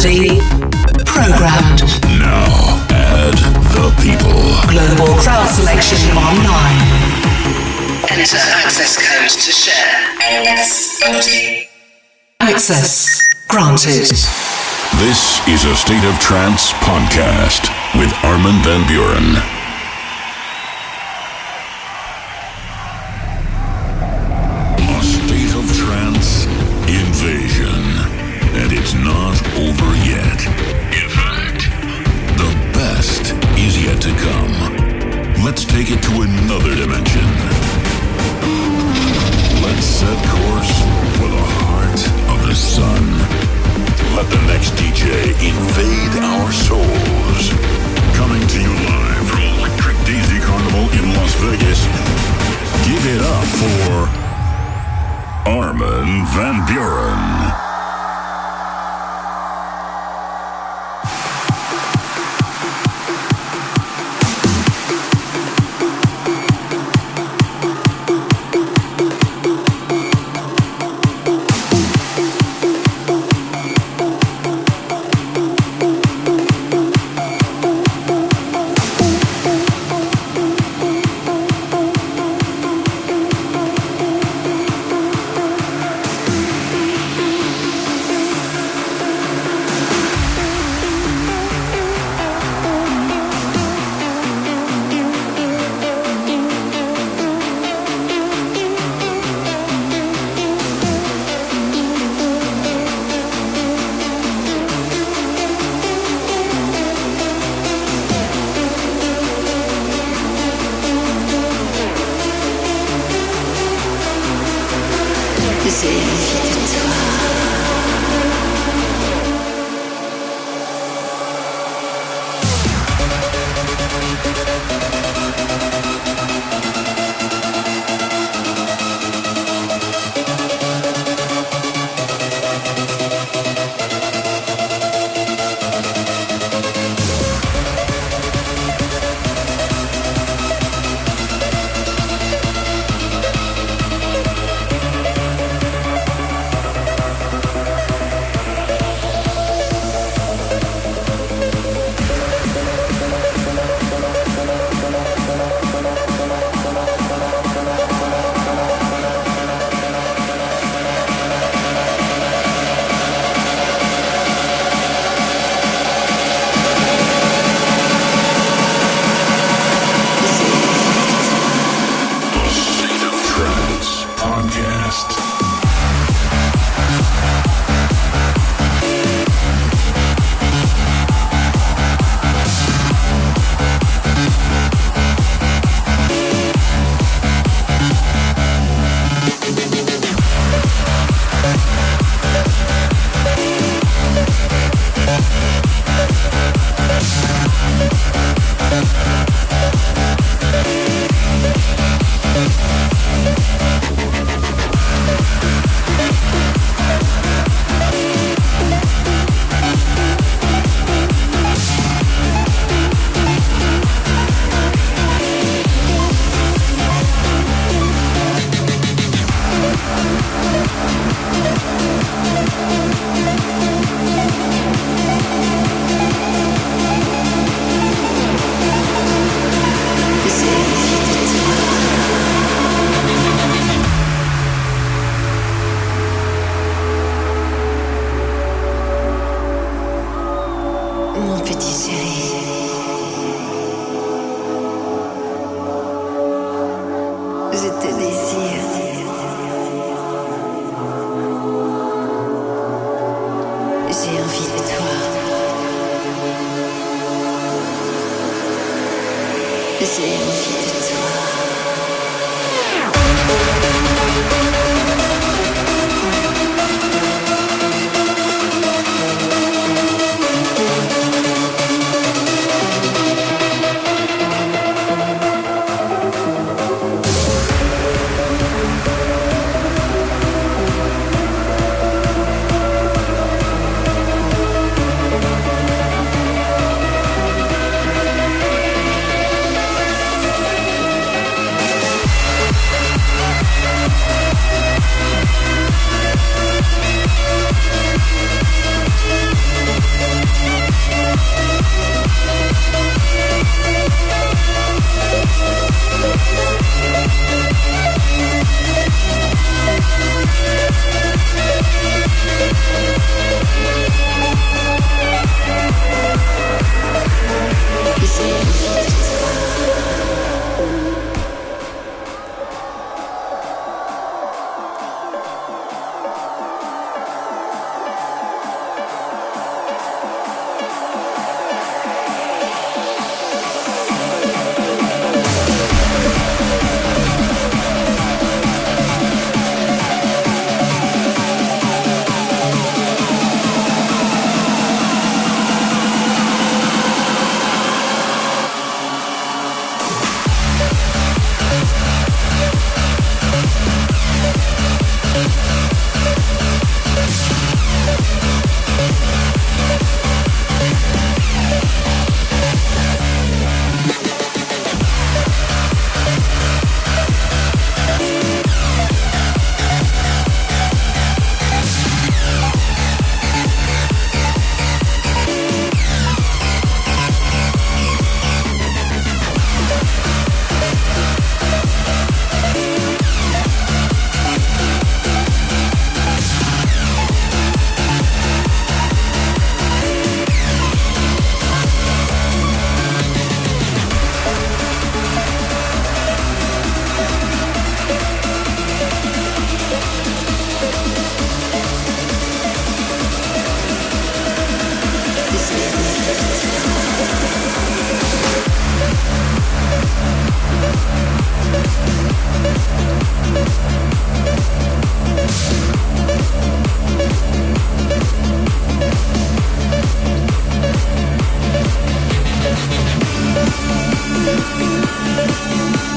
Ready? Programmed. Now add the people. Global crowd selection online. Enter access code to share. ASOT. Access granted. This is A State of Trance podcast with Armin van Buuren. A State of Trance invasion. And it's not over yet. In fact, the best is yet to come. Let's take it to another dimension. Let's set course for the heart of the sun. Let the next DJ invade our souls. Coming to you live from Electric Daisy Carnival in Las Vegas. Give it up for Armin van Buuren.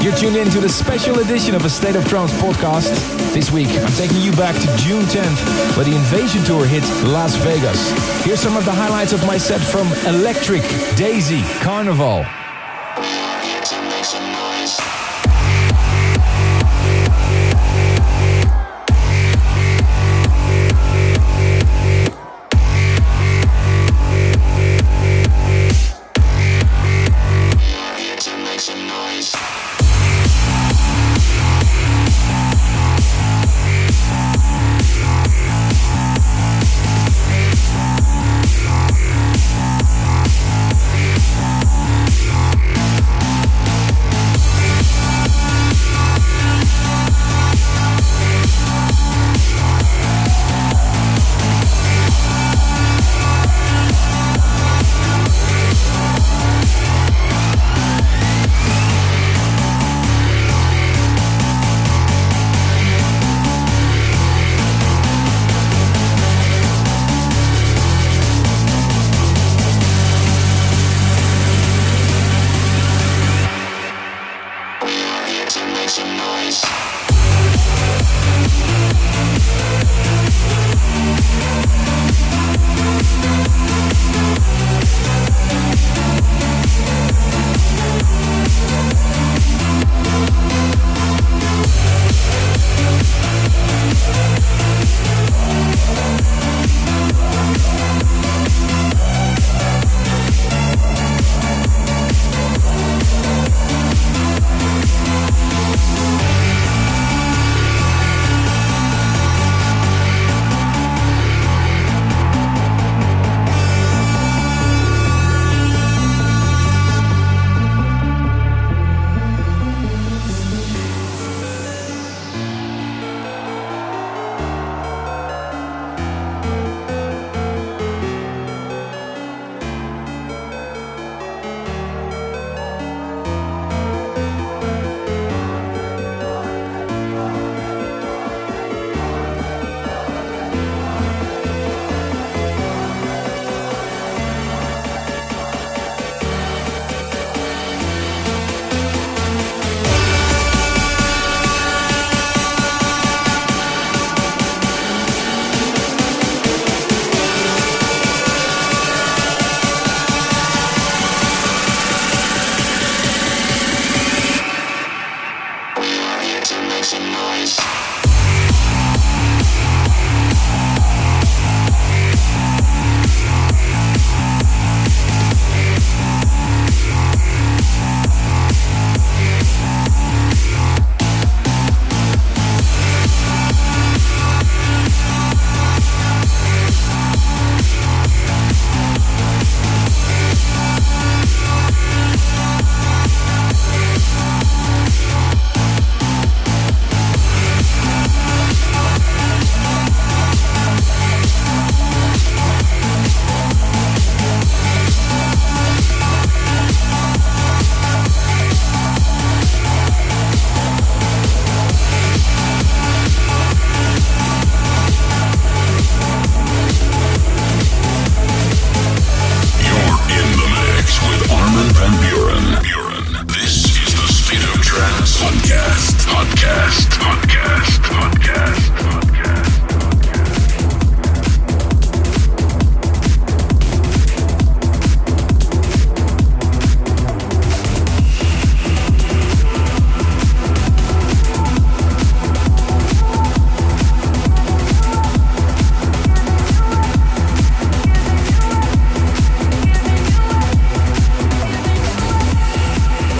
You're tuned in to the special edition of A State of Trance podcast. This week, I'm taking you back to June 10th, where the Invasion Tour hit Las Vegas. Here's some of the highlights of my set from Electric, Daisy, Carnival.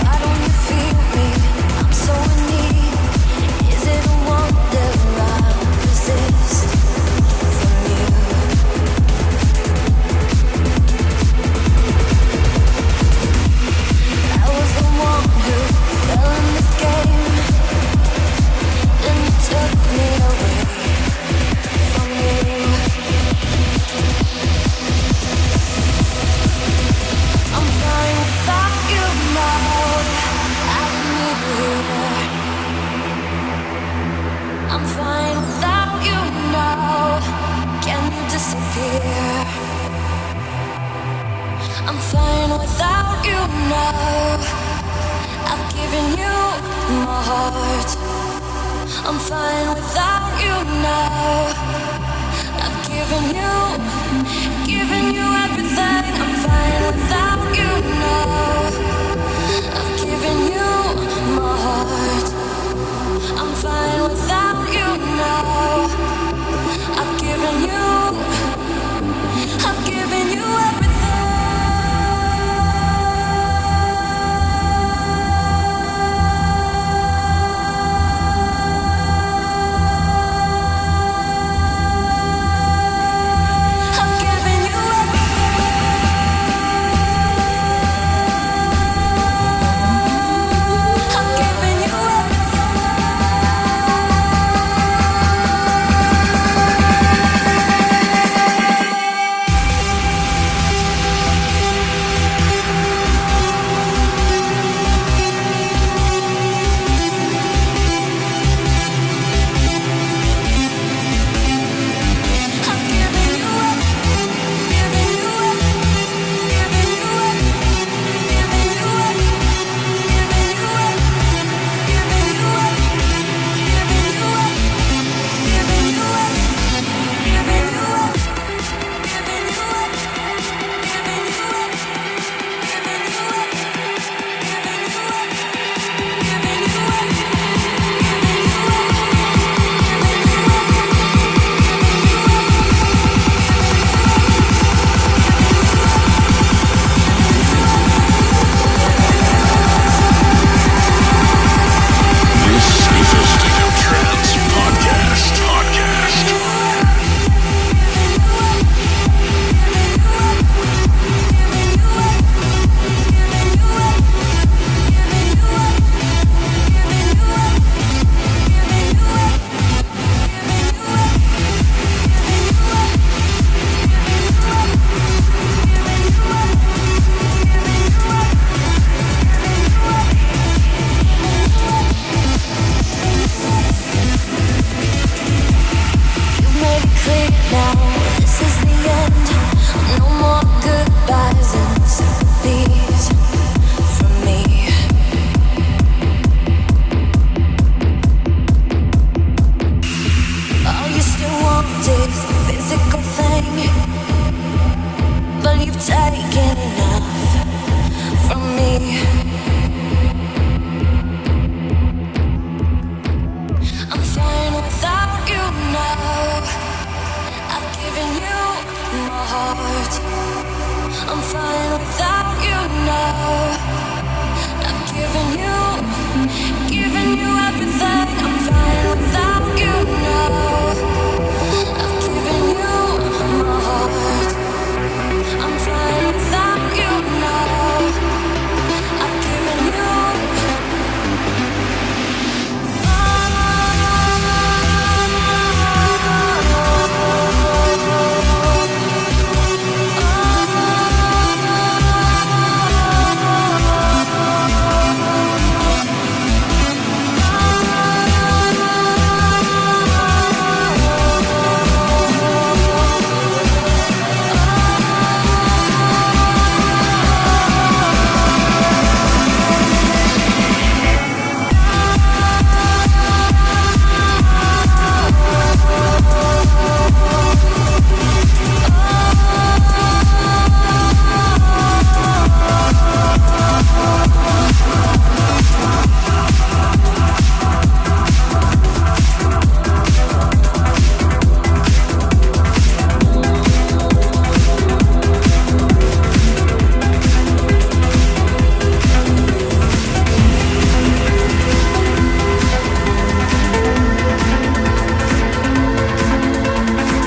Why don't you feel me? I'm so in need. Is it a heart. I'm fine without you now. I've given you everything. I'm fine without you now. I've given you my heart. I'm fine without you now. I've given you everything.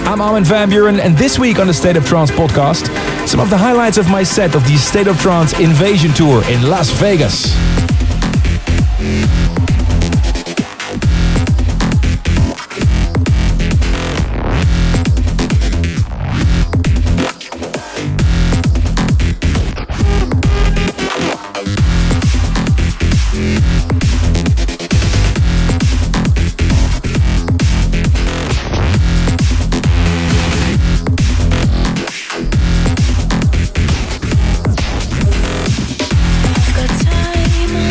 I'm Armin van Buuren, and this week on the State of Trance podcast, some of the highlights of my set of the State of Trance Invasion Tour in Las Vegas. I've got time.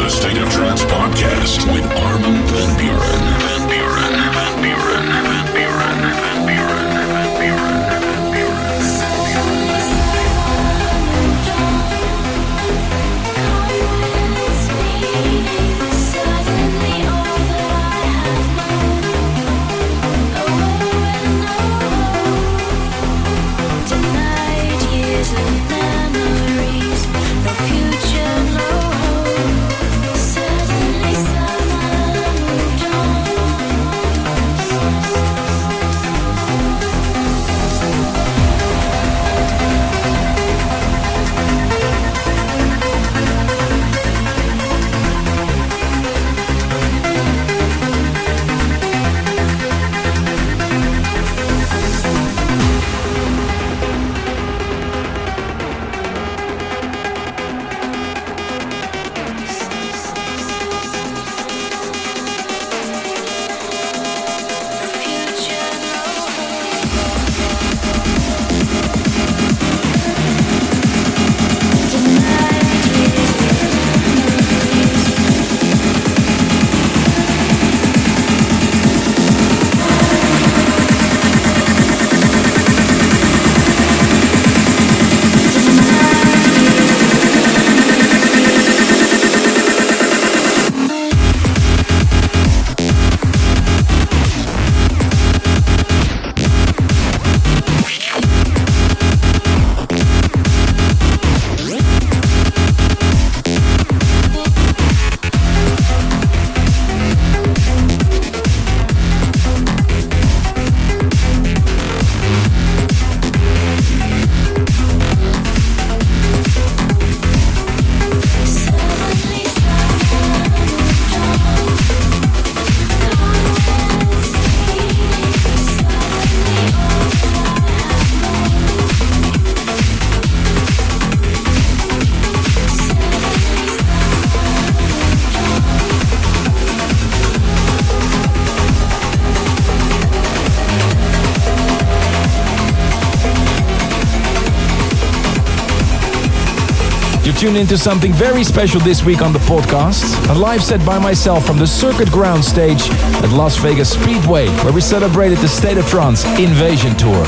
A State of Trance podcast with Armin van Buuren. Van Buuren, Van Buuren, Van Buuren, Van Buuren, Van Buuren, Van Buuren. Suddenly all that I have known, denied years of memories, no future, no hope. Suddenly someone moved on. Tune into something very special this week on the podcast. A live set by myself from the Circuit Ground stage at Las Vegas Speedway, where we celebrated the State of Trance Invasion Tour.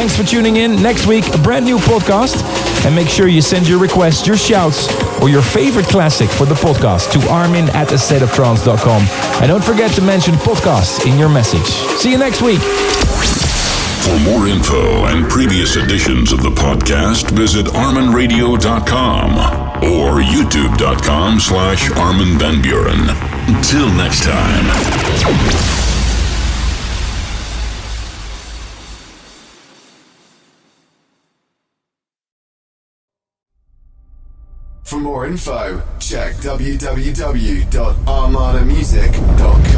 Thanks for tuning in. Next week, a brand new podcast. And make sure you send your requests, your shouts, or your favorite classic for the podcast to armin@astateoftrance.com. And don't forget to mention podcast in your message. See you next week. For more info and previous editions of the podcast, visit arminradio.com or youtube.com/Armin van Buuren. Until next time. For more info, check www.armadamusic.com.